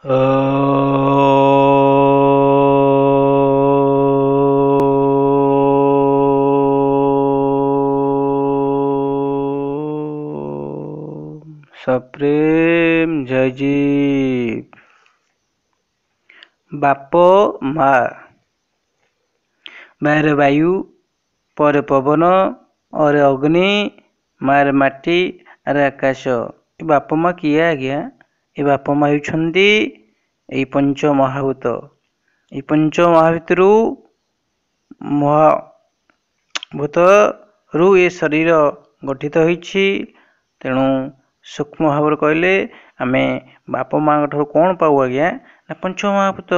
सप्रेम जयजीव। बाप मा बाहर वायु पर पवन और अग्नि मार माटी आर आकाश। ये बाप माँ किए आज्ञा? ये बाप माँ होती ये पंच महाभूत। ये पंच महाभूत महाभूत रु ये शरीर गठित होइछि। तेणु सूक्ष्म भाव कहले आमे बाप माँ ठार कौन पाऊ आज्ञा ना पंच महाभूत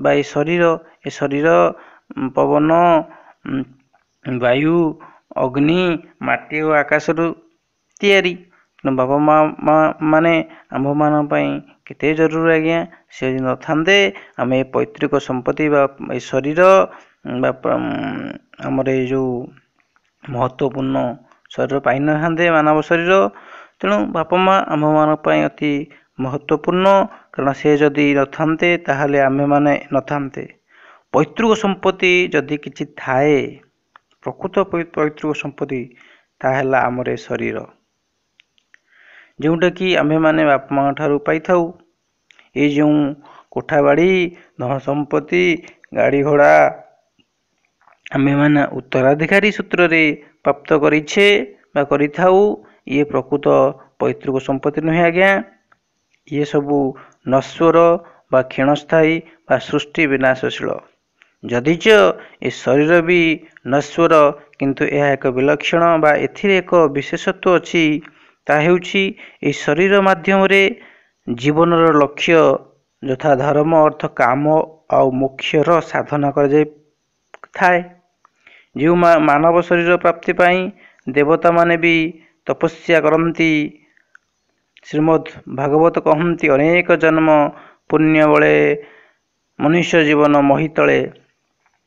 बा ये शरीर पवन वायु अग्नि माटी और आकाश तैयारी। बाबा माँ माने आम मान केते जरूर आज्ञा। से न थांदे आम ए पैतृक संपत्ति बा शरीर आमर ये जो महत्वपूर्ण शरीर पाई न मानव शरीर। तेणु बापा माँ आम मान अति महत्वपूर्ण, कारण से जदि न थांते ताहले आमे माने न थांते। पैतृक संपत्ति जदि किछि थाए, प्रकृत पैतृक संपत्ति ताहला आमर शरीर, जोटा कि आमे माने बापा माँ ठारू पाई थाऊ। ये जो कोठा बाड़ी धन संपत्ति गाड़ी घोड़ा आमे माने उत्तराधिकारी सूत्र रे प्राप्त करिछे बा करिथाऊ, ये प्रकृत पैतृक संपत्ति नुहे आज्ञा। ये सबू नश्वर बा क्षणस्थायी बा सृष्टि विनाशशील। जदिच ए शरीर भी नश्वर, किंतु यह एक विलक्षण बा एथिरे एक विशेषत्व अछि। ता हेउछि ए शरीर माध्यम रे जीवनर लक्ष्य यथा धर्म अर्थ काम और मोक्षर साधना कर जाय थाए। जो मानव शरीर प्राप्ति पाई देवता माने भी तपस्या करती। श्रीमद् भागवत कहती अनेक जन्म पुण्य बले मनुष्य जीवन महितले।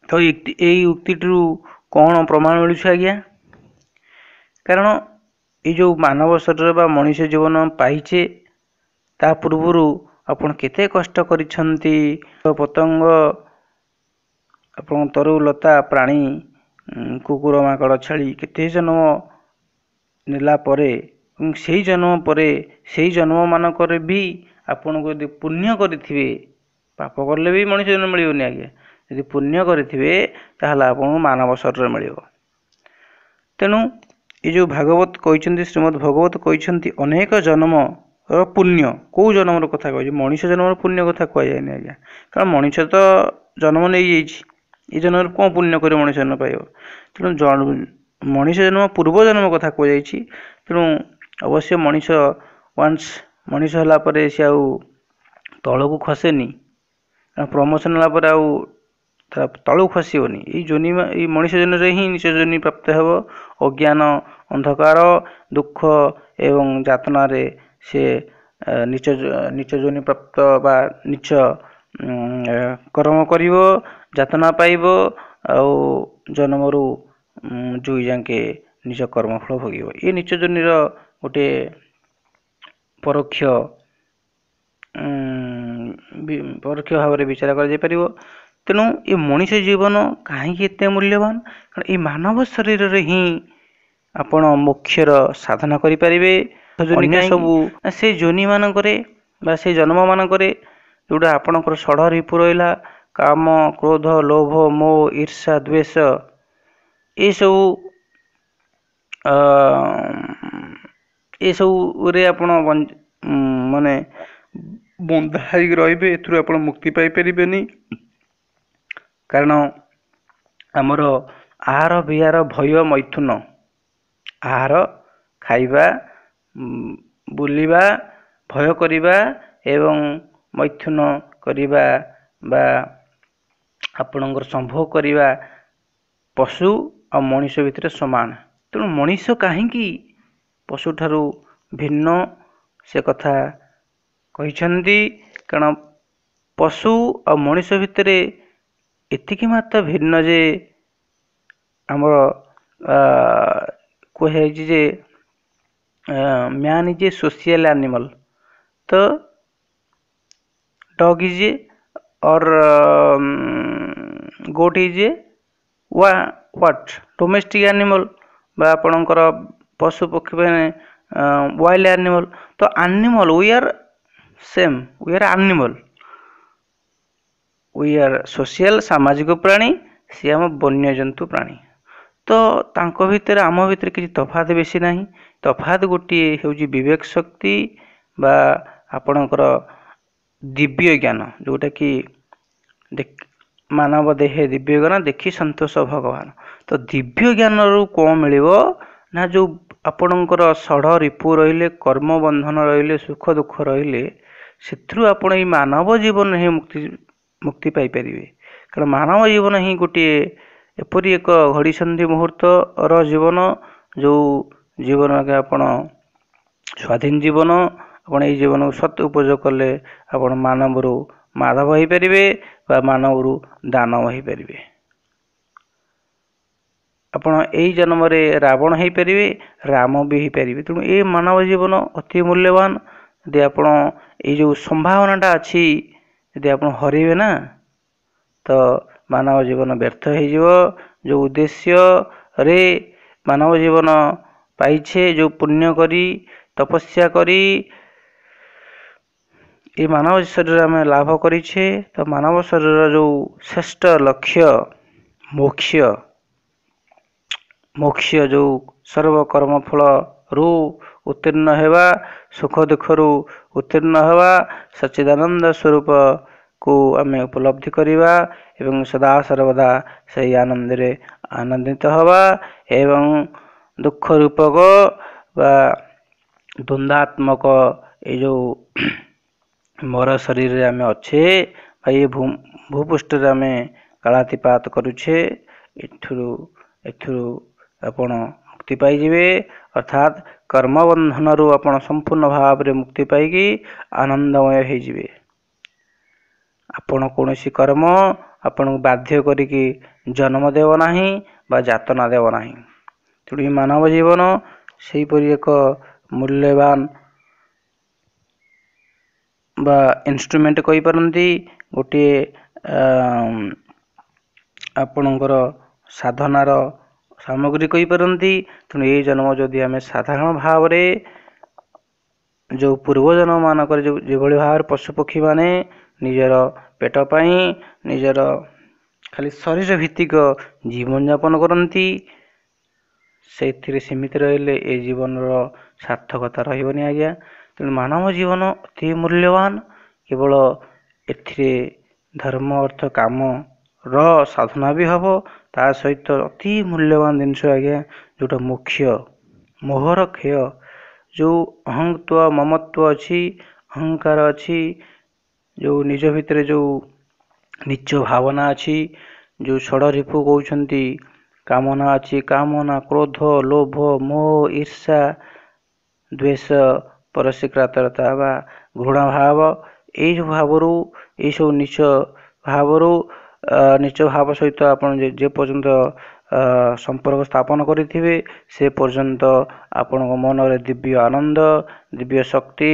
तो यही उक्ति कौन प्रमाण मिलूँ आज्ञा? कारण ये जो मानव शरीर बा मनुष्य जीवन पाइचे ता पूर्वर आपण केते कष्ट करिसंती। पतंग आपण तरु लता प्राणी कुकुर माकड़ छाड़ी केते जन्म नेला परे, से जन्म परे से जन्म मानक भी आपण को यदि पुण्य करिथिबे, पाप करले भी मनुष्य जन्म मिलियोनी आज्ञा। यदि पुण्य करिथिबे ताहला आपण मानव शरीर मिलियो। तेणु ये जो भागवत कहते श्रीमद् भागवत कहते अनेक जन्म पुण्य, कौ जन्म कथा कह मनुष्य जन्म पुण्य कथा कह जाए आज्ञा। कारण मनुष्य तो जन्म नहीं ये जन्म कौन पुण्य कर मनुष्य जन्म पाइब। तेणु मनुष्य जन्म पूर्व जन्म कथा कह जाए। तेणु अवश्य मनुष्य वान्स मनुष्य होला परे से आउ तलू खसेनी, प्रमोशन होला आउ तलू खसोनी। जोनि मनुष्य जन्म ही निज जोनि प्राप्त हेब। अज्ञान अंधकार दुख एवं यातना रे से निच जोनि प्राप्त बा निच कर्म करिव, यातना पाइब आउ जन्मरु जुई जाके निज कर्मफल भोगिब। ये निच जोनिर गोटे परोक्ष भाव में विचार कर। तेणु ये मनुष्य जीवन कहीं एत मूल्यवान? कारण ये मानव शरीर रे ही आपण मोक्षर साधना करें। सबू से जोनि मानक से जन्म मानक जोटा आपणकर षढ़ रिपु रहा काम क्रोध लोभ मोह ईर्षा द्वेष, ये सब रे आपण माने बंधा रे आप मुक्ति पाई परिबेनी। कारण आमर आहार विहार भय मैथुन, आहार खाइबा बुलिबा भय करिबा एवं मैथुन करिबा बा आपणकर संभोग करिबा पशु और मनुष्य भितर समान। तेणु मनुष्य कहीं पशु ठारू भिन्न से कथा कहिछंती। कारण पशु और मनुष्य भितर एतिकी मात्र भिन्न जे आमर कहे जे man is a social animal. तो dog is a or goat is a what domestic animal বা ଆପଣଙ୍କର ପଶୁ ପକ୍ଷୀ ମାନେ wild animal। ତ animal we are same, we are animal, we are social ସାମାଜିକ ପ୍ରାଣୀ, ସିଏ ଆମ ବନ୍ୟଜନ୍ତୁ ପ୍ରାଣୀ। ତ ତାଙ୍କ ଭିତରେ ଆମ ଭିତରେ କିଛି ତଫାତ ବେଶୀ ନାହିଁ। ତଫାତ ଗୋଟିଏ ହେଉଛି ବିବେକ ଶକ୍ତି ବା ଆପଣଙ୍କର ଦିବ୍ୟ ଜ୍ଞାନ, ଯେଉଁଟାକି ମାନବ ଦେହେ ଦିବ୍ୟ ଜ୍ଞାନ ଦେଖି ସନ୍ତୋଷ ଭଗବାନ। ତ ଦିବ୍ୟ ଜ୍ଞାନରୁ କ'ଣ ମିଳିବ ନା, ଯେଉଁ ଆପଣଙ୍କର ଷଢ଼ ରିପୁ ରହିଲେ, କର୍ମ ବନ୍ଧନ ରହିଲେ, ସୁଖ ଦୁଃଖ ରହିଲେ, ସେଥିରୁ ଆପଣ ଏଇ ମାନବ ଜୀବନ ହିଁ ମୁକ୍ତି ପାଇପାରିବେ। କାରଣ ମାନବ ଜୀବନ ହିଁ ଗୋଟିଏ ଏପରି ଏକ ଘଡ଼ିସନ୍ଧି ମୁହୂର୍ତ୍ତର ଜୀବନ, ଯେଉଁ ଜୀବନକେ ଆପଣ ସ୍ୱାଧୀନ ଜୀବନ। ଆପଣ ଏଇ ଜୀବନକୁ ସତ୍ ଉପଯୋଗ କଲେ ଆପଣ ମାନବରୁ ମାଧବ ହୋଇପାରିବେ ବା ମାନବରୁ ଦାନବ ହୋଇପାରିବେ। ଆପଣ ଏଇ ଜନ୍ମରେ ରାବଣ ହୋଇପାରିବେ, ରାମ ବି ହୋଇପାରିବେ। ତେଣୁ ଏ ମାନବ ଜୀବନ ଅତି ମୂଲ୍ୟବାନ। ଯଦି ଆପଣ ଏଇ ଯେଉଁ ସମ୍ଭାବନାଟା ଅଛି ଯଦି ଆପଣ ହରେଇବେ ନା, ତ ମାନବ ଜୀବନ ବ୍ୟର୍ଥ ହୋଇଯିବ। ଯେଉଁ ଉଦ୍ଦେଶ୍ୟରେ ମାନବ ଜୀବନ ପାଇଛେ, ଯେଉଁ ପୁଣ୍ୟ କରି ତପସ୍ୟା କରି ଏ ମାନବ ଶରୀର ଆମେ ଲାଭ କରିଛେ, ତ ମାନବ ଶରୀରର ଯେଉଁ ଶ୍ରେଷ୍ଠ ଲକ୍ଷ୍ୟ ମୋକ୍ଷ, ଯେଉଁ ସର୍ବକର୍ମ ଫଳରୁ ଉତ୍ତୀର୍ଣ୍ଣ ହେବା, ସୁଖ ଦୁଃଖରୁ ଉତ୍ତୀର୍ଣ୍ଣ ହେବା, ସଚ୍ଚିଦାନନ୍ଦ ସ୍ୱରୂପକୁ ଆମେ ଉପଲବ୍ଧି କରିବା ଏବଂ ସଦା ସର୍ବଦା ସେହି ଆନନ୍ଦରେ ଆନନ୍ଦିତ ହେବା ଏବଂ ଦୁଃଖ ରୂପକ ବା ଦ୍ୱନ୍ଦ୍ୱାତ୍ମକ ଏଇ ଯେଉଁ ମର ଶରୀରରେ ଆମେ ଅଛେ ବା ଏ ଭୂପୃଷ୍ଠରେ ଆମେ କାଳାତିପାତ କରୁଛେ, ଏଥିରୁ ଆପଣ ମୁକ୍ତି ପାଇଯିବେ। ଅର୍ଥାତ୍ କର୍ମବନ୍ଧନରୁ ଆପଣ ସମ୍ପୂର୍ଣ୍ଣ ଭାବରେ ମୁକ୍ତି ପାଇକି ଆନନ୍ଦମୟ ହୋଇଯିବେ। ଆପଣ କୌଣସି କର୍ମ ଆପଣଙ୍କୁ ବାଧ୍ୟ କରିକି ଜନ୍ମ ଦେବ ନାହିଁ ବା ଯାତନା ଦେବ ନାହିଁ। ତେଣୁ ଏ ମାନବ ଜୀବନ ସେହିପରି ଏକ ମୂଲ୍ୟବାନ ବା ଇନଷ୍ଟ୍ରୁମେଣ୍ଟ କହିପାରନ୍ତି, ଗୋଟିଏ ଆପଣଙ୍କର ସାଧନାର ସାମଗ୍ରୀ କହିପାରନ୍ତି। ତେଣୁ ଏହି ଜନ୍ମ ଯଦି ଆମେ ସାଧାରଣ ଭାବରେ ଯେଉଁ ପୂର୍ବଜନ୍ମମାନଙ୍କରେ ଯେଭଳି ଭାବରେ ପଶୁପକ୍ଷୀମାନେ ନିଜର ପେଟ ପାଇଁ ନିଜର ଖାଲି ଶରୀର ଭିତ୍ତିକ ଜୀବନଯାପନ କରନ୍ତି, ସେଥିରେ ସୀମିତ ରହିଲେ ଏ ଜୀବନର ସାର୍ଥକତା ରହିବନି ଆଜ୍ଞା। ତେଣୁ ମାନବ ଜୀବନ ଅତି ମୂଲ୍ୟବାନ। କେବଳ ଏଥିରେ ଧର୍ମ ଅର୍ଥ କାମର ସାଧନା ବି ହେବ, ତା ସହିତ ଅତି ମୂଲ୍ୟବାନ ଜିନିଷ ଆଜ୍ଞା ଯେଉଁଟା ମୋହର କ୍ଷୟ। ଯେଉଁ ଅହଂତ୍ୱ ମମତ୍ୱ ଅଛି, ଅହଙ୍କାର ଅଛି, ଯେଉଁ ନିଜ ଭିତରେ ଯେଉଁ ନିଚ ଭାବନା ଅଛି, ଯେଉଁ ଷଢ଼ ରିପୁ କହୁଛନ୍ତି କାମନା ଅଛି, କାମନା, କ୍ରୋଧ, ଲୋଭ, ମୋହ, ଈର୍ଷା, ଦ୍ୱେଷ, ପରଶ୍ରୀକାତରତା ବା ଘୃଣା ଭାବ, ଏଇସବୁ ନିଚ ଭାବ ସହିତ ଆପଣ ଯେ ପର୍ଯ୍ୟନ୍ତ ସମ୍ପର୍କ ସ୍ଥାପନ କରିଥିବେ, ସେ ପର୍ଯ୍ୟନ୍ତ ଆପଣଙ୍କ ମନରେ ଦିବ୍ୟ ଆନନ୍ଦ, ଦିବ୍ୟ ଶକ୍ତି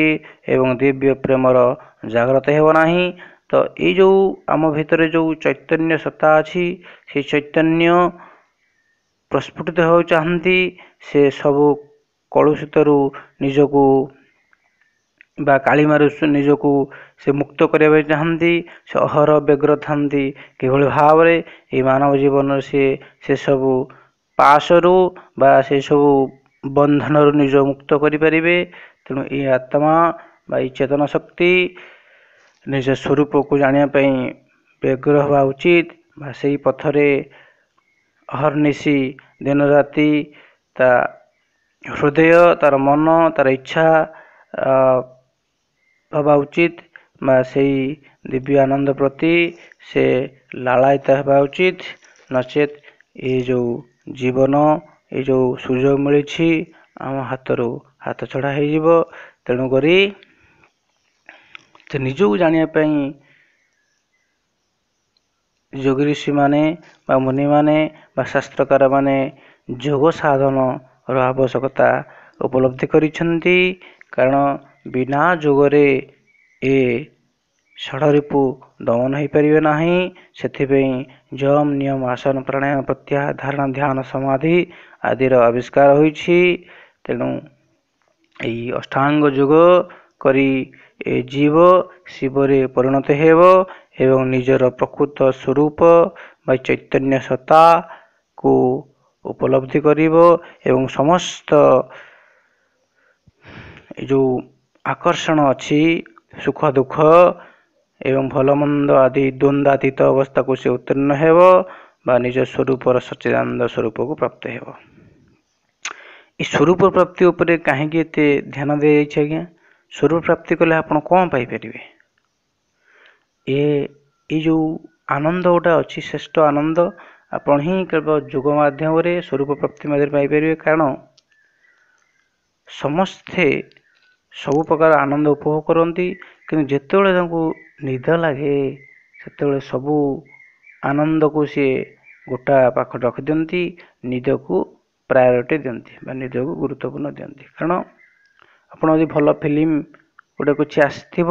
ଏବଂ ଦିବ୍ୟ ପ୍ରେମର ଜାଗ୍ରତ ହେବ ନାହିଁ। ତ ଏଇ ଯେଉଁ ଆମ ଭିତରେ ଯେଉଁ ଚୈତନ୍ୟ ସତ୍ତା ଅଛି, ସେଇ ଚୈତନ୍ୟ ପ୍ରସ୍ଫୁଟିତ ହେବାକୁ ଚାହାନ୍ତି। ସେ ସବୁ କଳୁଷିତରୁ ନିଜକୁ ବା କାଳିମାରୁ ନିଜକୁ ସେ ମୁକ୍ତ କରିବା ପାଇଁ ଚାହାନ୍ତି। ସେ ଅହର ବ୍ୟଗ୍ର ଥାନ୍ତି କିଭଳି ଭାବରେ ଏହି ମାନବ ଜୀବନରେ ସେସବୁ ପାଶରୁ ବା ସେସବୁ ବନ୍ଧନରୁ ନିଜ ମୁକ୍ତ କରିପାରିବେ। ତେଣୁ ଏହି ଆତ୍ମା ବା ଏହି ଚେତନ ଶକ୍ତି ନିଜ ସ୍ୱରୂପକୁ ଜାଣିବା ପାଇଁ ବ୍ୟଗ୍ର ହେବା ଉଚିତ ବା ସେହି ପଥରେ ଅହର୍ନିଶି ଦିନ ରାତି ତା ହୃଦୟ, ତାର ମନ, ତାର ଇଚ୍ଛା ହେବା ଉଚିତ ବା ସେଇ ଦିବ୍ୟ ଆନନ୍ଦ ପ୍ରତି ସେ ଲାଳାୟିତ ହେବା ଉଚିତ। ନଚେତ୍ ଏ ଯେଉଁ ଜୀବନ, ଏ ଯେଉଁ ସୁଯୋଗ ମିଳିଛି ଆମ ହାତରୁ ହାତ ଛଡ଼ା ହୋଇଯିବ। ତେଣୁକରି ସେ ନିଜକୁ ଜାଣିବା ପାଇଁ ଯୋଗୀ ଋଷିମାନେ ବା ମୁନିମାନେ ବା ଶାସ୍ତ୍ରକାରମାନେ ଯୋଗ ସାଧନର ଆବଶ୍ୟକତା ଉପଲବ୍ଧି କରିଛନ୍ତି। କାରଣ ବିନା ଯୋଗରେ ଏ ଷଡ଼ରିପୁ ଦମନ ହୋଇପାରିବେ ନାହିଁ। ସେଥିପାଇଁ ଯମ ନିୟମ ଆସନ ପ୍ରାଣାୟାମ ପ୍ରତ୍ୟାହାର ଧାରଣା ଧ୍ୟାନ ସମାଧି ଆଦିର ଆବିଷ୍କାର ହୋଇଛି। ତେଣୁ ଏହି ଅଷ୍ଟାଙ୍ଗ ଯୋଗ କରି ଏ ଜୀବ ଶିବରେ ପରିଣତ ହେବ ଏବଂ ନିଜର ପ୍ରକୃତ ସ୍ୱରୂପ ବା ଚୈତନ୍ୟ ସତ୍ତାକୁ ଉପଲବ୍ଧି କରିବ ଏବଂ ସମସ୍ତ ଯେଉଁ ଆକର୍ଷଣ ଅଛି ସୁଖ ଦୁଃଖ ଏବଂ ଭଲ ମନ୍ଦ ଆଦି ଦ୍ୱନ୍ଦ୍ୱାତୀତ ଅବସ୍ଥାକୁ ସେ ଉତ୍ତୀର୍ଣ୍ଣ ହେବ ବା ନିଜ ସ୍ୱରୂପର ସଚ୍ଚିଦାନନ୍ଦ ସ୍ୱରୂପକୁ ପ୍ରାପ୍ତ ହେବ। ଏ ସ୍ୱରୂପ ପ୍ରାପ୍ତି ଉପରେ କାହିଁକି ଏତେ ଧ୍ୟାନ ଦିଆଯାଇଛି ଆଜ୍ଞା? ସ୍ୱରୂପ ପ୍ରାପ୍ତି କଲେ ଆପଣ କ'ଣ ପାଇପାରିବେ? ଏ ଯେଉଁ ଆନନ୍ଦ ଗୋଟା ଅଛି ଶ୍ରେଷ୍ଠ ଆନନ୍ଦ ଆପଣ ହିଁ କେବଳ ଯୋଗ ମାଧ୍ୟମରେ ସ୍ୱରୂପ ପ୍ରାପ୍ତି ମାଧ୍ୟମରେ ପାଇପାରିବେ। କାରଣ ସମସ୍ତେ ସବୁ ପ୍ରକାର ଆନନ୍ଦ ଉପଭୋଗ କରନ୍ତି, କିନ୍ତୁ ଯେତେବେଳେ ତାଙ୍କୁ ନିଦ ଲାଗେ ସେତେବେଳେ ସବୁ ଆନନ୍ଦକୁ ସିଏ ଗୋଟା ପାଖରେ ରଖିଦିଅନ୍ତି, ନିଦକୁ ପ୍ରାୟୋରିଟି ଦିଅନ୍ତି ବା ନିଦକୁ ଗୁରୁତ୍ୱପୂର୍ଣ୍ଣ ଦିଅନ୍ତି। କାରଣ ଆପଣ ଯଦି ଭଲ ଫିଲ୍ମ ଗୋଟେ କିଛି ଆସିଥିବ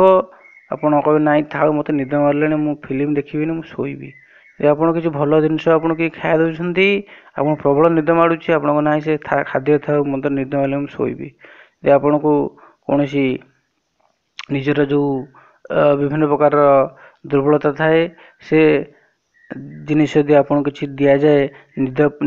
ଆପଣ କହିବେ ନାଇଁ ଥାଉ ମୋତେ ନିଦ ମାରିଲାଣି ମୁଁ ଫିଲ୍ମ ଦେଖିବିନି ମୁଁ ଶୋଇବି। ଯଦି ଆପଣ କିଛି ଭଲ ଜିନିଷ ଆପଣ କିଛି ଖାଇବା ଦେଉଛନ୍ତି ଆପଣ ପ୍ରବଳ ନିଦ ମାଡ଼ୁଛି ଆପଣଙ୍କ ନାହିଁ ସେ ଖାଦ୍ୟ ଥାଉ ମୋତେ ନିଦ ମାରିଲେ ମୁଁ ଶୋଇବି। ଯଦି ଆପଣଙ୍କୁ କୌଣସି ନିଜର ଯେଉଁ ବିଭିନ୍ନ ପ୍ରକାରର ଦୁର୍ବଳତା ଥାଏ ସେ ଜିନିଷ ଯଦି ଆପଣଙ୍କୁ କିଛି ଦିଆଯାଏ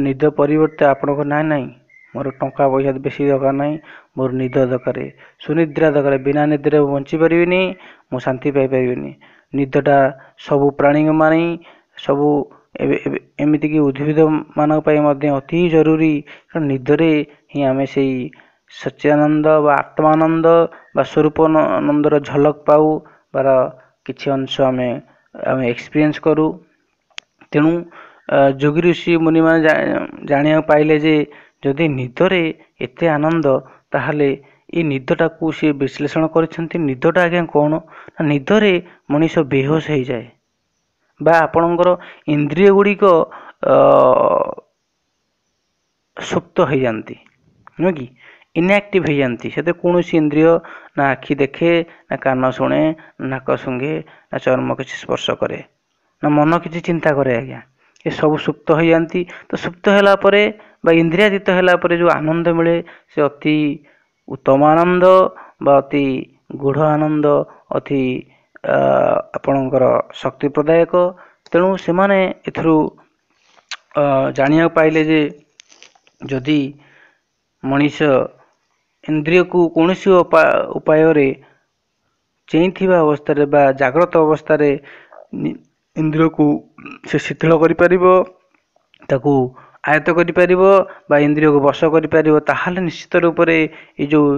ନିଦ ପରିବର୍ତ୍ତେ ଆପଣଙ୍କ ନାହିଁ ମୋର ଟଙ୍କା ପଇସା ବେଶୀ ଦରକାର ନାହିଁ, ମୋର ନିଦ ଦରକାର, ସୁନିଦ୍ରା ଦରକାର, ବିନା ନିଦ୍ରାରେ ମୁଁ ବଞ୍ଚିପାରିବିନି, ମୁଁ ଶାନ୍ତି ପାଇପାରିବିନି। ନିଦଟା ସବୁ ପ୍ରାଣୀଙ୍କ ପାଇଁ ସବୁ ଏମିତିକି ଉଦ୍ଭିଦ ମାନଙ୍କ ପାଇଁ ମଧ୍ୟ ଅତି ଜରୁରୀ। କାରଣ ନିଦରେ ହିଁ ଆମେ ସେଇ ସଚ୍ଚିଦାନନ୍ଦ ବା ଆତ୍ମାନନ୍ଦ ବା ସ୍ୱରୂପାନନ୍ଦର ଝଲକ ପାଉ ବାର କିଛି ଅଂଶ ଆମେ ଏକ୍ସପିରିଏନ୍ସ କରୁ। ତେଣୁ ଯୋଗୀ ଋଷି ମୁନିମାନେ ଜାଣିବାକୁ ପାଇଲେ ଯେ ଯଦି ନିଦରେ ଏତେ ଆନନ୍ଦ ତାହେଲେ ଏ ନିଦଟାକୁ ସେ ବିଶ୍ଳେଷଣ କରିଛନ୍ତି। ନିଦଟା ଆଜ୍ଞା କ'ଣ? ନା ନିଦରେ ମଣିଷ ବେହୋସ ହେଇଯାଏ ବା ଆପଣଙ୍କର ଇନ୍ଦ୍ରିୟ ଗୁଡ଼ିକ ସୁପ୍ତ ହେଇଯାନ୍ତି, ନୁହେଁ କି ଇନ୍ଆକ୍ଟିଭ ହେଇଯାନ୍ତି। ସେଥିରେ କୌଣସି ଇନ୍ଦ୍ରିୟ ନା ଆଖି ଦେଖେ, ନା କାନ ଶୁଣେ, ନାକ ଶୁଙ୍ଘେ, ନା ଚର୍ମ କିଛି ସ୍ପର୍ଶ କରେ, ନା ମନ କିଛି ଚିନ୍ତା କରେ ଆଜ୍ଞା। ଏସବୁ ସୁପ୍ତ ହେଇଯାନ୍ତି। ତ ସୁପ୍ତ ହେଲା ପରେ ବା ଇନ୍ଦ୍ରିୟାତୀତ ହେଲା ପରେ ଯେଉଁ ଆନନ୍ଦ ମିଳେ ସେ ଅତି ଉତ୍ତମ ଆନନ୍ଦ ବା ଅତି ଗୂଢ଼ ଆନନ୍ଦ, ଅତି ଆପଣଙ୍କର ଶକ୍ତି ପ୍ରଦାୟକ। ତେଣୁ ସେମାନେ ଏଥିରୁ ଜାଣିବାକୁ ପାଇଲେ ଯେ ଯଦି ମଣିଷ ଇନ୍ଦ୍ରିୟକୁ କୌଣସି ଉପାୟରେ ଚେଇଁଥିବା ଅବସ୍ଥାରେ ବା ଜାଗ୍ରତ ଅବସ୍ଥାରେ ଇନ୍ଦ୍ରିୟକୁ ସେ ଶିଥିଳ କରିପାରିବ, ତାକୁ ଆୟତ୍ତ କରିପାରିବ ବା ଇନ୍ଦ୍ରିୟକୁ ବଶ କରିପାରିବ, ତାହେଲେ ନିଶ୍ଚିତ ରୂପରେ ଏ ଯେଉଁ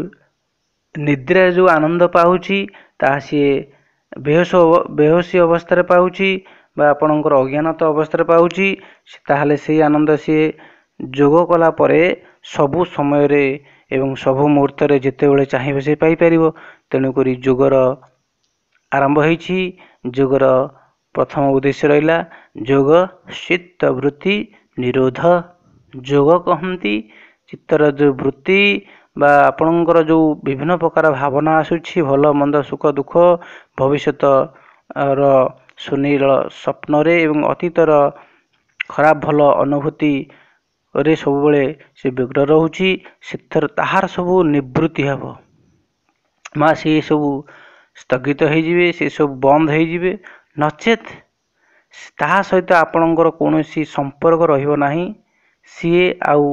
ନିଦ୍ରାରେ ଯେଉଁ ଆନନ୍ଦ ପାଉଛି ତାହା ସିଏ ବେହୋସି ଅବସ୍ଥାରେ ପାଉଛି ବା ଆପଣଙ୍କର ଅଜ୍ଞାନତ ଅବସ୍ଥାରେ ପାଉଛି। ତାହେଲେ ସେଇ ଆନନ୍ଦ ସିଏ ଯୋଗ କଲା ପରେ ସବୁ ସମୟରେ ଏବଂ ସବୁ ମୁହୂର୍ତ୍ତରେ ଯେତେବେଳେ ଚାହିଁବେ ସେ ପାଇପାରିବ। ତେଣୁକରି ଯୋଗର ଆରମ୍ଭ ହେଇଛି। ଯୋଗର ପ୍ରଥମ ଉଦ୍ଦେଶ୍ୟ ରହିଲା ଯୋଗ ଚିତ୍ତ ବୃତ୍ତି ନିରୋଧ। ଯୋଗ କହନ୍ତି ଚିତ୍ତର ଯେଉଁ ବୃତ୍ତି ବା ଆପଣଙ୍କର ଯେଉଁ ବିଭିନ୍ନ ପ୍ରକାର ଭାବନା ଆସୁଛି ଭଲ ମନ୍ଦ ସୁଖ ଦୁଃଖ ଭବିଷ୍ୟତର ସୁନୀଳ ସ୍ୱପ୍ନରେ ଏବଂ ଅତୀତର ଖରାପ ଭଲ ଅନୁଭୂତିରେ ସବୁବେଳେ ସେ ବ୍ୟଗ୍ର ରହୁଛି, ସେଥିରେ ତାହାର ସବୁ ନିବୃତ୍ତି ହେବ ବା ସେ ସବୁ ସ୍ଥଗିତ ହେଇଯିବେ, ସେ ସବୁ ବନ୍ଦ ହେଇଯିବେ। ନଚେତ୍ ତାହା ସହିତ ଆପଣଙ୍କର କୌଣସି ସମ୍ପର୍କ ରହିବ ନାହିଁ। ସିଏ ଆଉ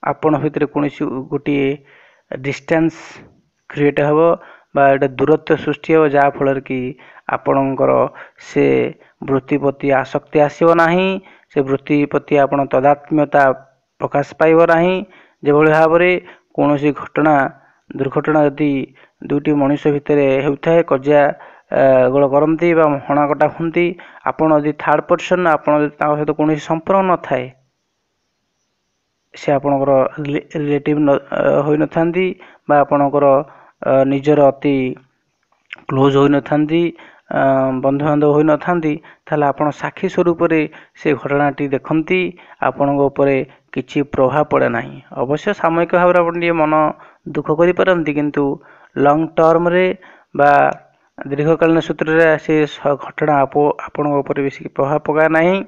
ଆପଣ ଭିତରେ କୌଣସି ଗୋଟିଏ ଡିଷ୍ଟାନ୍ସ କ୍ରିଏଟ୍ ହେବ ବା ଗୋଟେ ଦୂରତ୍ୱ ସୃଷ୍ଟି ହେବ, ଯାହାଫଳରେ କି ଆପଣଙ୍କର ସେ ବୃତ୍ତି ପ୍ରତି ଆସକ୍ତି ଆସିବ ନାହିଁ, ସେ ବୃତ୍ତି ପ୍ରତି ଆପଣ ତଦାତ୍ମ୍ୟତା ପ୍ରକାଶ ପାଇବ ନାହିଁ। ଯେଭଳି ଭାବରେ କୌଣସି ଦୁର୍ଘଟଣା ଯଦି ଦୁଇଟି ମଣିଷ ଭିତରେ ହେଉଥାଏ, କଜିଆ ଗୋଳ କରନ୍ତି ବା ହଣାକଟା ହୁଅନ୍ତି, ଆପଣ ଯଦି ଥାର୍ଡ଼ ପର୍ସନ୍ ଆପଣ ଯଦି ତାଙ୍କ ସହିତ କୌଣସି ସମ୍ପର୍କ ନଥାଏ, ସେ ଆପଣଙ୍କର ରିଲେଟିଭ୍ ହୋଇନଥାନ୍ତି ବା ଆପଣଙ୍କର ନିଜର ଅତି କ୍ଲୋଜ୍ ହୋଇନଥାନ୍ତି, ବନ୍ଧୁବାନ୍ଧବ ହୋଇନଥାନ୍ତି, ତାହେଲେ ଆପଣ ସାକ୍ଷୀ ସ୍ୱରୂପରେ ସେ ଘଟଣାଟି ଦେଖନ୍ତି, ଆପଣଙ୍କ ଉପରେ କିଛି ପ୍ରଭାବ ପଡ଼େ ନାହିଁ। ଅବଶ୍ୟ ସାମୟିକ ଭାବରେ ଆପଣ ଟିକେ ମନ ଦୁଃଖ କରିପାରନ୍ତି, କିନ୍ତୁ ଲଙ୍ଗ ଟର୍ମରେ ବା दीर्घकालीन सूत्र से घटना आपण बेसी प्रभाव पका नहीं।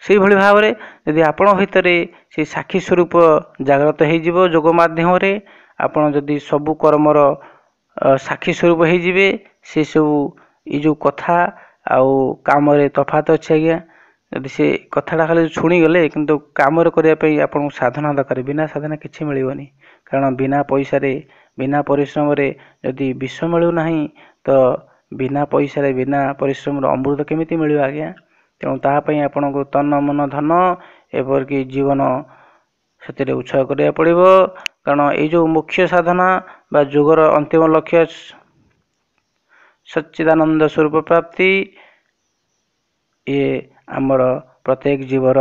से भली भाव में यदि आपण भितर से साक्षी स्वरूप जागृत हो जोग माध्यम आपण जदि सबु कर्मर साक्षी स्वरूप हो से सब ये जो कथा आउ काम तफात अच्छे आज्ञा यदि से कथाटा खाली शुणीगले किंतु काम करने आपको साधना दरकार बिना साधना किसी मिलनी कारण बिना पैसा बिना परिश्रम यदि विश्व मिलूना तो बिना पैसा बिना परिश्रम अमृत केमी मिल आज्ञा तेणु तापाई आपन को तन मन धन एपरिक जीवन से उत्साह करा पड़ो कारण ये जो मुख्य साधना बा जोगर अंतिम लक्ष्य सच्चिदानंद स्वरूप प्राप्ति ये आमर प्रत्येक जीवर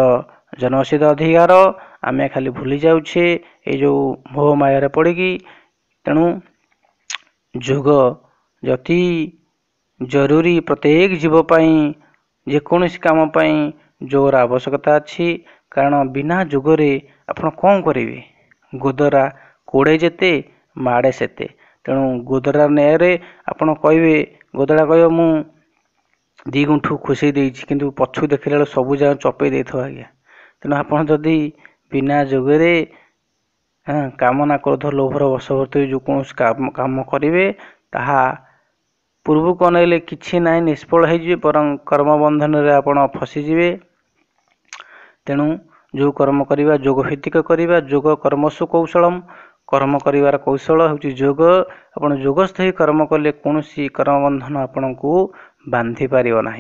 जनसिद्ध अधिकार आम खाली भूली जाऊे ये जो मोह माया पड़ी तेणु जोग जति जरूरी प्रत्येक जीवपाई जेकोसी काम जोगर आवश्यकता अच्छी कारण बिना जोगरे आपण कौन करेंगे गोदरा कोड़े जेते माड़े सेते तेणु गोदरा न्याय आपण कहे गोदरा कह मु दी गुंठू खुशी देछि किंतु पछु देखिला सबू जगह चपे दे आज्ञा तेणु आपड़ जदि बिना जोगरे कामना क्रोध लोभर वशवर्ती जो कौन काम करेंगे ताहा पूर्व को अनैले किछि ना निष्फल हो बरं कर्म बंधन रे आपण फसीजे तेणु जो कर्म करवा जोग भित्तिक करवा जोग कर्मसु कौशलम कर्म करिवार कौशल हूँ जोग आपण जोगस्थ ही कर्म कले कौन कर्म बंधन आपण को बांधि पार ना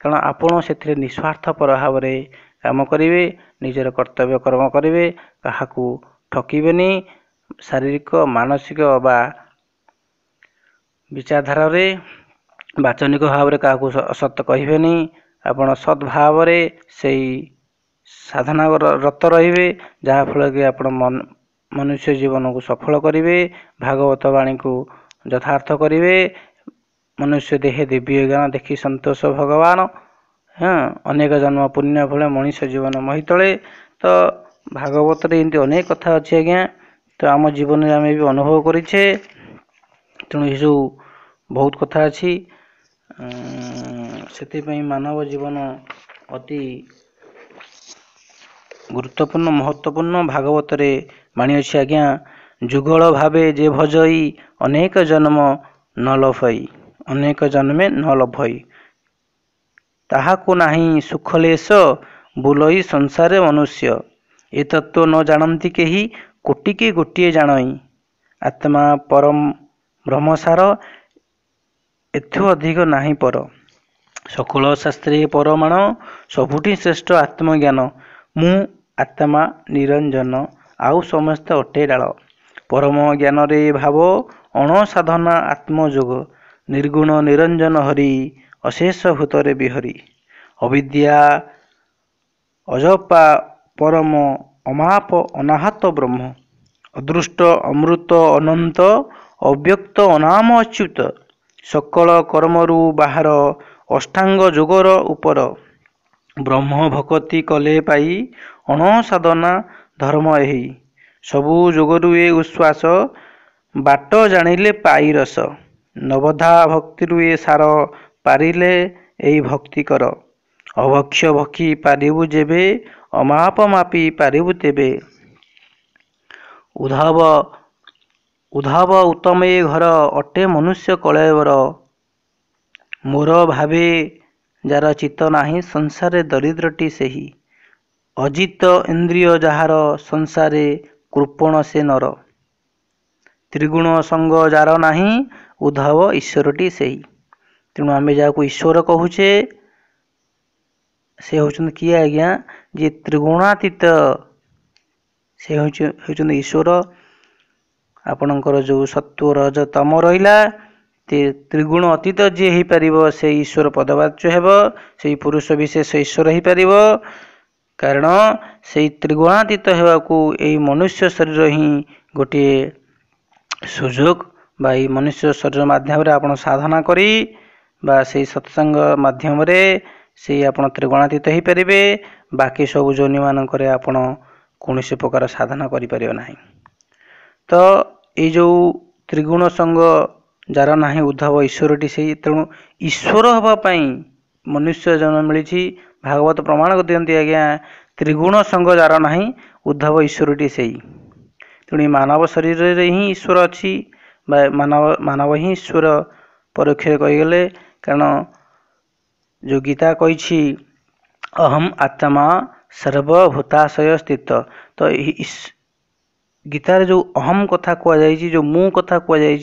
कारण आपण से निस्वार्थपर भाव में काम करेंगे निजर कर्तव्य कर्म करेंगे क्या ठकबेनी शारीरिक मानसिक बा विचारधारा रे वाचनिक भाव में क्या असत्य कहबेनी आपण सद्भाव से साधना रत रे जहाँफल कि आप मनुष्य जीवन को सफल करेंगे भागवत वाणी को यथार्थ करेंगे मनुष्य देहे दिव्य ज्ञान देखी संतोष भगवान अनेक जन्म पुण्य फल मनुष्य जीवन महितले तो भागवत एमती अनेक कथा अच्छी आज्ञा तो आम जीवन में आम भी अनुभव करें तेणु ये सब बहुत कथा अच्छी से मानव जीवन अति गुरुत्वपूर्ण महत्वपूर्ण भागवत रे बाणी अच्छी आज्ञा जुगल भावे जे भजई अनेक जन्म न लभई अनेक जन्मे न लभई ताहाको नाही सुखलेश बुलई संसारे मनुष्य ए तत्व न जानती केही कोटि के गोटे जानई आत्मा परम ब्रह्मसार एथु अधिक नाही पर सकल शास्त्रे परमाण सबुठी श्रेष्ठ आत्मज्ञान मु आत्मा निरंजन आउ समस्त अटे डाल परम ज्ञान रे भाव अणसाधना आत्मजोग निर्गुण निरंजन हरि अशेष भूतरे बिहरी अविद्या अजपा परम अमाप अनाहत ब्रह्म अदृष्ट अमृत अनंत अव्यक्त अनाम अच्युत सकल कर्मरु बाहर अष्टांग जोगर उपर ब्रह्म भक्ति कले पाई अणसाधना धर्म एही सबु जोगरु ए उश्वास बाट जानिले पाई रस नवधा भक्ति ए सार पारिले एई भक्ति कर अभक्ष भक्षी पारिबु जेबे अमाप मापी पारिबु तेबे उधाव उधाव उत्तमे घर अटे मनुष्य कलयवर मोर भावे जार चित्त नाही संसारे दरिद्रटी सेही अजित इंद्रिय जहार संसारे कृपण से नर त्रिगुण संग जार नाही उधाव ईश्वरटी सेही तेणु आम जहाँ ईश्वर कहूचे से होचुन किए आज्ञा जे त्रिगुणातीत से होचुन ईश्वर आपणकर जो सत्व रज तम रहिला त्रिगुण अतीत जी हो पार से ईश्वर पदवाच्य हेब से पुरुष विशेष ईश्वर हो पार कारण से त्रिगुणातीत होगाकू यही मनुष्य शरीर ही गोटे सुजोग बा मनुष्य शरीर माध्यम आप साधना करी बा से सत्संग माध्यम से आप त्रिगुणातीत हो पारे बाकी सब जोनि मानक आपण कौन प्रकार साधना करें ना तो ये जो त्रिगुण संग जार नाही उद्धव ईश्वरटी से तेणु ईश्वर हवा पाई मनुष्य जन्म मिली भागवत प्रमाण दियंती आज्ञा त्रिगुण संग जार नाही उद्धव ईश्वरटी से तेणु मानव शरीर रे ही ईश्वर अच्छी मानव ही ईश्वर परोक्ष कहीगले कारण जो गीता कही अहम आत्मा सर्वभूताशय स्थित तो गीतार जो अहम कथा कहुई जो मु कथा कहुई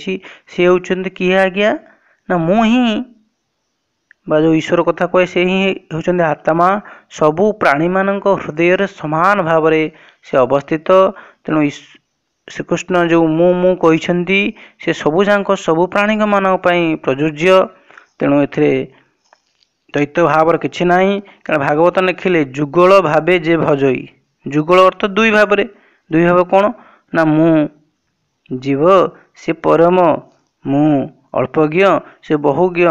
सी होउछन्ति किए आज्ञा ना मु ही बा जो ईश्वर कथा कहे से ही होउछन्ति आत्मा सबु प्राणी मानक हृदय रे समान भाव से अवस्थित तेणु श्रीकृष्ण जो मु कहिछन्ति से सबु जांक सबु प्राणी मानक पई प्रयोज्य तेणु एथिरे द्वैत भाव किछि नाही कारण भागवत लिखिले जुगल भावे जे भजई जुगल अर्थ दुई भाव कौन ना मु जीव से परम मु अल्पज्ञ से बहुज्ञ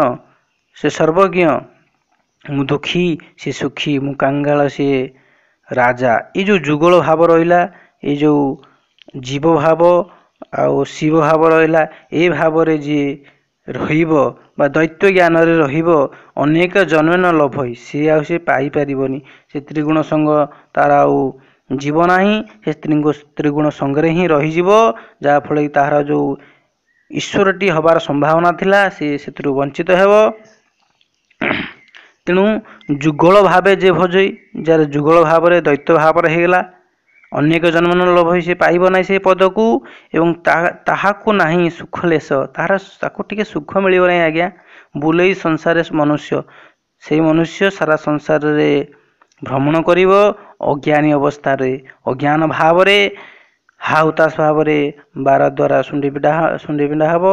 से सर्वज्ञ मु दुखी से सुखी मु कांगाल से राजा ये जो जुगल भाव रहिला ये जो जीव भाव आउ शिव भाव रहिला ए भाव रे जे रहिबो बा दैत्य ज्ञान रे रहिबो अनेक जन्म न लभई सी आ से पाई परिबोनी से त्रिगुण संग तार आउ जीव नाही से त्रिगुण संगे ही रहीजिव जहाँ फल कि तार जो ईश्वरटी हबार संभावना थिला से वंचित हेबो तेणु जुगल भावे जे भजई जार जुगल भाव रे दैत्य भाव रे हेगला अनेक जन्म न लभई से पाइब ना से पद को एवं ताहाको नाही सुखलेश तार ताको टिके सुख मिलिब ना आज्ञा बुलई संसार मनुष्य से मनुष्य सारा संसार रे भ्रमण करिव अज्ञानी अवस्था रे अज्ञान भाव रे हाउतास भाव रे बार द्वारा सुंडी पिंडा हब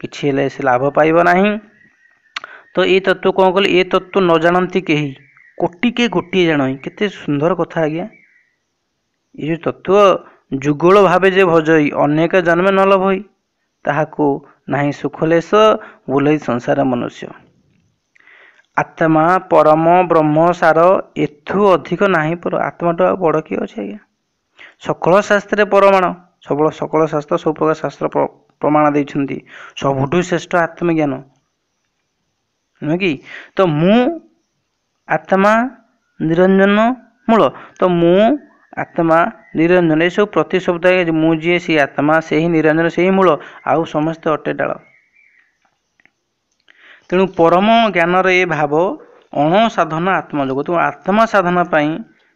किछि हेले से लाभ पाइब नाही तो ये तत्व कौन कल ये तत्व न जानती कहीं कोटि के गोटे जान केते सुंदर कथा आज्ञा ये जो तत्व जुगल भावे जे भजई अनेक जन्म न लभई ताहाको नाही सुखलेश बुलई संसार मनुष्य आत्मा परम ब्रह्म सार एथु अधिक नाही पर आत्मा तो बड़ किए अच्छे आज्ञा सकल शास्त्र प्रमाण सकल शास्त्र सब प्रकार शास्त्र प्रमाण देइछन्ति सबुठु श्रेष्ठ आत्मज्ञान नुह कि तो मु आत्मा निरंजन मूल तो मु आत्मा निरंजन ये सब प्रति शब्द मु जी सी आत्मा से ही निरंजन से ही मूल आउ समस्त अटे डाल तेणु परम ज्ञान रे भाव अणसाधन आत्मयोग तेणु आत्मा साधना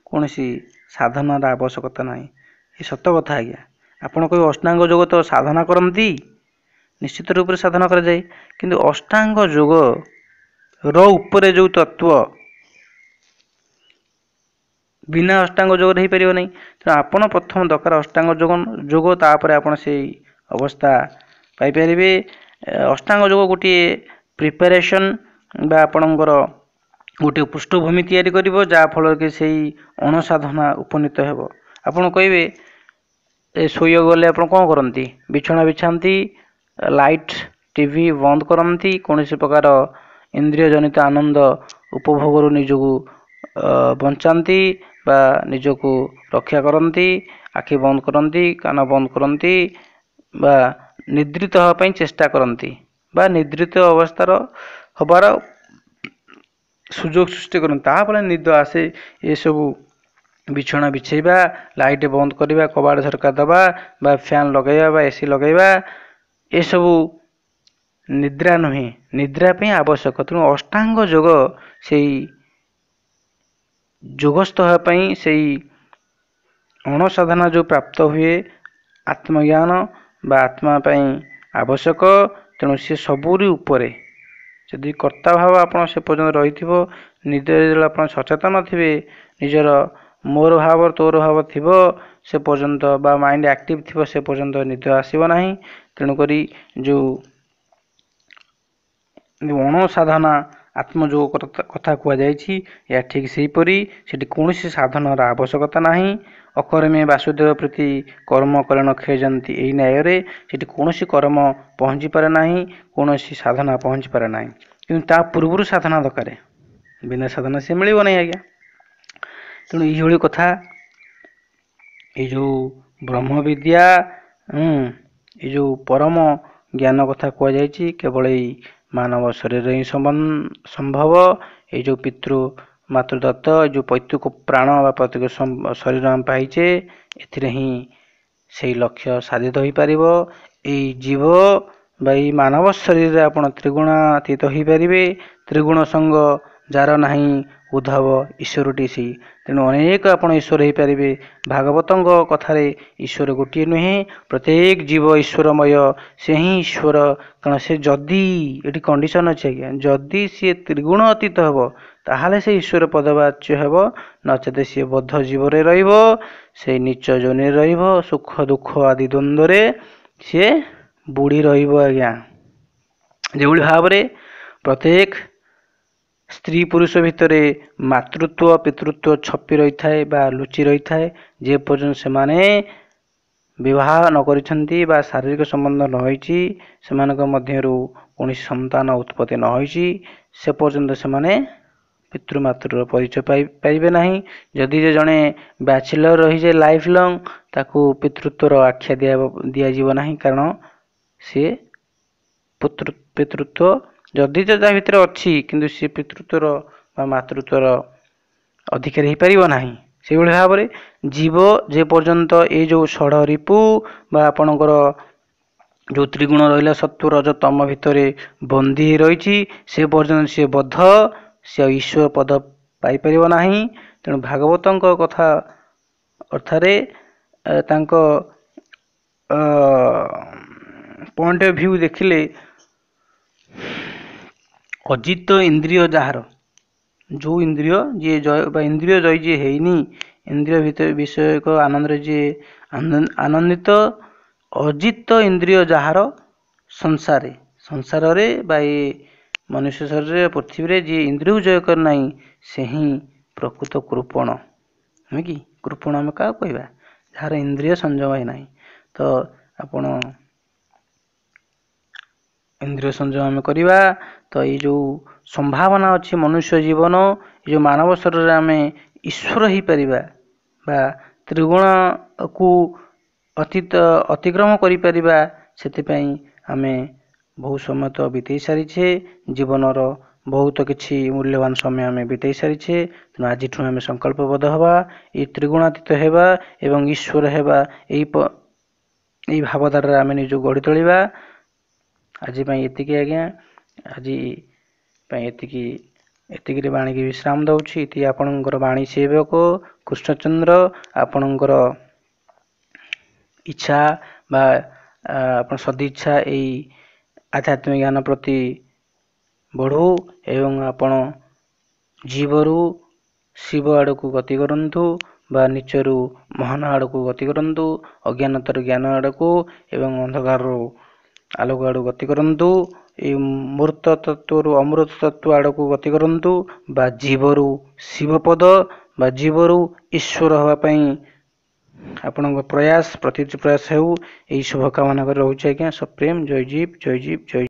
कौन सी साधनार आवश्यकता ना ये सत कथा आज्ञा आपण कोई अष्टांग योग तो साधना करती निश्चित रूप से साधना कर जाए किंतु अष्टांग योग रो उपरे जो तत्व बिना अष्टांग योग हो पार नहीं तेणु आपण प्रथम दरकार अष्टांग योग तापर आपण से अवस्था पाइपर अष्टांग योग गोटे प्रिपेरेसन बा आपणकर गोटे पृष्ठभूमि तैयारी करिवो जा फल कि से अणसाधना उपनीत हेब आपण कहे शोई गले आप कौन करती बिछना बिछाती लाइट टीवी बंद करती कौन प्रकार इंद्रिय जनित आनंद उपभोग निजको बंचाती बा निजको रक्षा करती आखि बंद करती कान बंद करती बा निद्रित होगापी चेष्टा करती बा निद्रित अवस्थार हबार सुजोग सृष्टि करते निद आसे ये सब बिछना बिछेबा लाइट बंद करवा कबाड़ झरका दबा बा फैन लगेबा बा एसी लगेबा ये सब निद्रा नुहे निद्रा पे आवश्यक तेणु अष्टांग योग से योगस्थ होगापी से अणसाधना जो प्राप्त हुए आत्मज्ञान बा आत्मा आवश्यक तेणु सी सबुरी उपरे जदि कर्ता भाव आप से पर्यटन रही निद आप सचेतन थे निजर मोर भाव तोर भाव थी से पर्यंत बा माइंड एक्टिव थी से पर्यंत निद आसब ना तेणुक जो अणसाधना आत्मयोग कथा कहुई या ठीक से हीपरी से कौन साधनार आवश्यकता ना अकर्मे वासुदेव प्रति कर्म करण खेजंती यही न्याय से कौन कर्म पहुँची पारे ना कौन साधना पहुँची पारे ना कि पूर्व साधना दरकार बिना साधना से मिल ना आज्ञा तेणु ये कथा ये जो ब्रह्म विद्या ये जो परम ଜ୍ଞାନ କଥା କୁହାଯାଇଛି କେବଳ ଏଇ ମାନବ ଶରୀର ହିଁ ସମ୍ଭବ। ଏଇ ଯେଉଁ ପିତୃ ମାତୃଦତ୍ତ ଏ ଯେଉଁ ପୈତୃକ ପ୍ରାଣ ବା ପୈତୃକ ଶରୀର ଆମେ ପାଇଛେ ଏଥିରେ ହିଁ ସେଇ ଲକ୍ଷ୍ୟ ସାଧିତ ହୋଇପାରିବ। ଏଇ ଜୀବ ବା ଏଇ ମାନବ ଶରୀରରେ ଆପଣ ତ୍ରିଗୁଣାତୀତ ହୋଇପାରିବେ। ତ୍ରିଗୁଣ ସଙ୍ଗ ଯାର ନାହିଁ ଉଦ୍ଧବ ଈଶ୍ୱରଟି ସେଇ। ତେଣୁ ଅନେକ ଆପଣ ଈଶ୍ୱର ହୋଇପାରିବେ। ଭାଗବତଙ୍କ କଥାରେ ଈଶ୍ୱର ଗୋଟିଏ ନୁହେଁ, ପ୍ରତ୍ୟେକ ଜୀବ ଈଶ୍ୱରମୟ, ସେ ହିଁ ଈଶ୍ୱର। କାରଣ ସେ ଯଦି ଏଠି କଣ୍ଡିସନ ଅଛି ଆଜ୍ଞା, ଯଦି ସିଏ ତ୍ରିଗୁଣ ଅତୀତ ହେବ ତାହେଲେ ସେ ଈଶ୍ୱର ପଦବାଚ୍ୟ ହେବ, ନଚେତ ସିଏ ବଦ୍ଧ ଜୀବରେ ରହିବ, ସେ ନୀଚ ଯୋନିରେ ରହିବ, ସୁଖ ଦୁଃଖ ଆଦି ଦ୍ୱନ୍ଦ୍ୱରେ ସିଏ ବୁଡ଼ି ରହିବ ଆଜ୍ଞା। ଯେଭଳି ଭାବରେ ପ୍ରତ୍ୟେକ ସ୍ତ୍ରୀ ପୁରୁଷ ଭିତରେ ମାତୃତ୍ୱ ପିତୃତ୍ୱ ଛପି ରହିଥାଏ ବା ଲୁଚି ରହିଥାଏ, ଯେ ପର୍ଯ୍ୟନ୍ତ ସେମାନେ ବିବାହ ନ କରିଛନ୍ତି ବା ଶାରୀରିକ ସମ୍ବନ୍ଧ ନ ହୋଇଛି, ସେମାନଙ୍କ ମଧ୍ୟରୁ କୌଣସି ସନ୍ତାନ ଉତ୍ପତ୍ତି ନ ହୋଇଛି, ସେ ପର୍ଯ୍ୟନ୍ତ ସେମାନେ ପିତୃମାତୃର ପରିଚୟ ପାଇପାରିବେ ନାହିଁ। ଯଦି ଜଣେ ବ୍ୟାଚେଲର ରହିଯାଏ ଲାଇଫ ଲଙ୍ଗ, ତାକୁ ପିତୃତ୍ୱର ଆଖ୍ୟା ଦିଆଯିବ ନାହିଁ, କାରଣ ସିଏ ପିତୃତ୍ୱ ଯଦି ତା ଭିତରେ ଅଛି କିନ୍ତୁ ସିଏ ପିତୃତ୍ୱର ବା ମାତୃତ୍ୱର ଅଧିକାରୀ ହେଇପାରିବ ନାହିଁ। ସେହିଭଳି ଭାବରେ ଜୀବ ଯେ ପର୍ଯ୍ୟନ୍ତ ଏଇ ଯେଉଁ ଷଢ଼ ରିପୁ ବା ଆପଣଙ୍କର ଯେଉଁ ତ୍ରିଗୁଣ ରହିଲା ସତ୍ଵ ରଜ ତମ ଭିତରେ ବନ୍ଦୀ ରହିଛି, ସେ ପର୍ଯ୍ୟନ୍ତ ସିଏ ବଦ୍ଧ, ସେ ଈଶ୍ୱର ପଦ ପାଇପାରିବ ନାହିଁ। ତେଣୁ ଭାଗବତଙ୍କ କଥା ଅର୍ଥରେ ତାଙ୍କ ପଏଣ୍ଟ ଅଫ ଭ୍ୟୁ ଦେଖିଲେ ଅଜିତ ଇନ୍ଦ୍ରିୟ ଯାହାର, ଯେଉଁ ଇନ୍ଦ୍ରିୟ ଯିଏ ଜୟ ବା ଇନ୍ଦ୍ରିୟ ଜୟ ଯିଏ ହେଇନି, ଇନ୍ଦ୍ରିୟ ଭିତରେ ବିଷୟକ ଆନନ୍ଦରେ ଯିଏ ଆନନ୍ଦିତ, ଅଜିତ ଇନ୍ଦ୍ରିୟ ଯାହାର ସଂସାରରେ ବା ଏ ମନୁଷ୍ୟ ଶରୀରରେ ପୃଥିବୀରେ ଯିଏ ଇନ୍ଦ୍ରିୟକୁ ଜୟ କରି ନାହିଁ, ସେ ହିଁ ପ୍ରକୃତ କୃପଣ। ନୁହେଁ କି? କୃପଣ ଆମେ କାହାକୁ କହିବା? ଯାହାର ଇନ୍ଦ୍ରିୟ ସଂଯମ ନାହିଁ। ତ ଆପଣ ଇନ୍ଦ୍ରିୟ ସଂଯମ ଆମେ କରିବା, ତ ଏଇ ଯେଉଁ ସମ୍ଭାବନା ଅଛି ମନୁଷ୍ୟ ଜୀବନ, ଏ ଯେଉଁ ମାନବ ଶରୀରରେ ଆମେ ଈଶ୍ୱର ହେଇପାରିବା ବା ତ୍ରିଗୁଣକୁ ଅତିକ୍ରମ କରିପାରିବା, ସେଥିପାଇଁ ଆମେ ବହୁ ସମୟ ତ ବିତେଇ ସାରିଛେ, ଜୀବନର ବହୁତ କିଛି ମୂଲ୍ୟବାନ ସମୟ ଆମେ ବିତେଇ ସାରିଛେ। ତେଣୁ ଆଜିଠୁ ଆମେ ସଂକଳ୍ପବଦ୍ଧ ହେବା, ଏଇ ତ୍ରିଗୁଣାତୀତ ହେବା ଏବଂ ଈଶ୍ୱର ହେବା, ଏଇ ଭାବଧାରାରେ ଆମେ ନିଜକୁ ଗଢ଼ି ତୋଳିବା। ଆଜି ପାଇଁ ଏତିକି ଆଜ୍ଞା, ଆଜି ପାଇଁ ଏତିକିରେ ବାଣୀକି ବିଶ୍ରାମ ଦେଉଛି। ଏତିକି ଆପଣଙ୍କର ବାଣୀ ସେବକ କୃଷ୍ଣଚନ୍ଦ୍ର। ଆପଣଙ୍କର ଇଚ୍ଛା ବା ଆପଣ ସଦିଚ୍ଛା ଏଇ ଆଧ୍ୟାତ୍ମିକ ଜ୍ଞାନ ପ୍ରତି ବଢ଼ୁ ଏବଂ ଆପଣ ଜୀବରୁ ଶିବ ଆଡ଼କୁ ଗତି କରନ୍ତୁ ବା ନିଚରୁ ମହାନ ଆଡ଼କୁ ଗତି କରନ୍ତୁ, ଅଜ୍ଞାନତାରୁ ଜ୍ଞାନ ଆଡ଼କୁ ଏବଂ ଅନ୍ଧକାରରୁ ଆଲୋକ ଆଡ଼କୁ ଗତି କରନ୍ତୁ, ଏଇ ମୂର୍ତ୍ତ ତତ୍ଵରୁ ଅମୃତ ତତ୍ଵ ଆଡ଼କୁ ଗତି କରନ୍ତୁ ବା ଜୀବରୁ ଶିବପଦ ବା ଜୀବରୁ ଈଶ୍ୱର ହେବା ପାଇଁ ଆପଣଙ୍କ ପ୍ରୟାସ ପ୍ରୟାସ ହେଉ, ଏହି ଶୁଭକାମନା କରି ରହୁଛି ଆଜ୍ଞା। ସପ୍ରେମ ଜୟ ଜୀବ ଜୟ ଜୀବ ଜୟ।